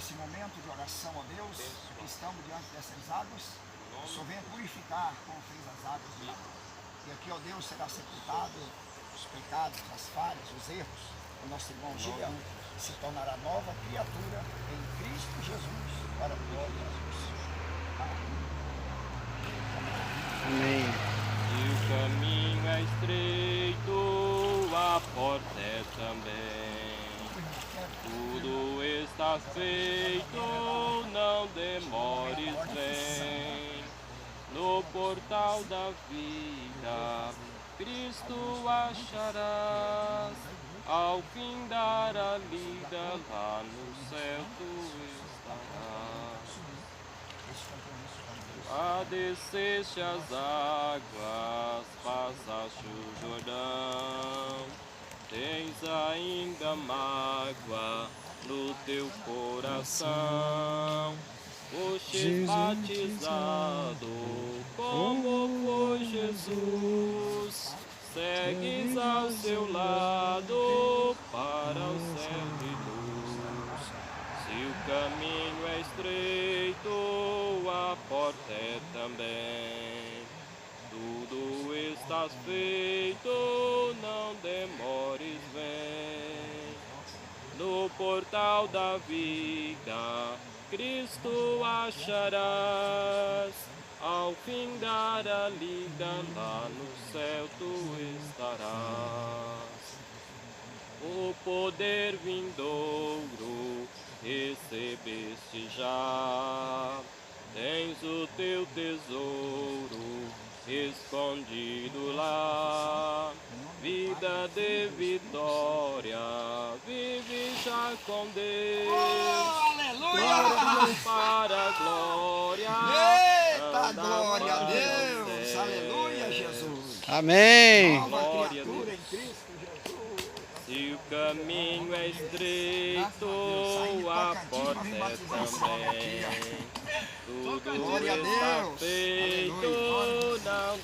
nesse momento de oração, ó Deus, que estamos diante dessas águas, o Senhor venha purificar como fez as águas de lá. E aqui, ó Deus, será sepultado os pecados, as falhas, os erros. O nosso irmão Gilian se tornará nova criatura em Cristo Jesus, para a glória do Senhor. Amém. E o caminho é estreito, a porta é também. Tudo está feito, não demores, vem. No portal da vida, Cristo acharás. Ao findar a lida, lá no céu tu estarás. Padeceste as águas, passaste o Jordão, tens ainda mágoa no teu coração. Foste batizado como foi Jesus, segues ao seu lado para o céu de luz. Se o caminho é estreito, a porta é também. Tudo está feito, não demores, vem. No portal da vida, Cristo acharás. Ao findar a lida, lá no céu tu estarás. O poder vindouro recebeste já, tens o teu tesouro escondido lá. Vida de vitória, vive já com Deus. Aleluia! Para a glória. Eita, glória a Deus! Aleluia, Jesus! Amém. Nova criatura em Cristo Jesus! Se o caminho é estreito, a porta é também. Tudo Glória a está Deus! feito, Aleluia! não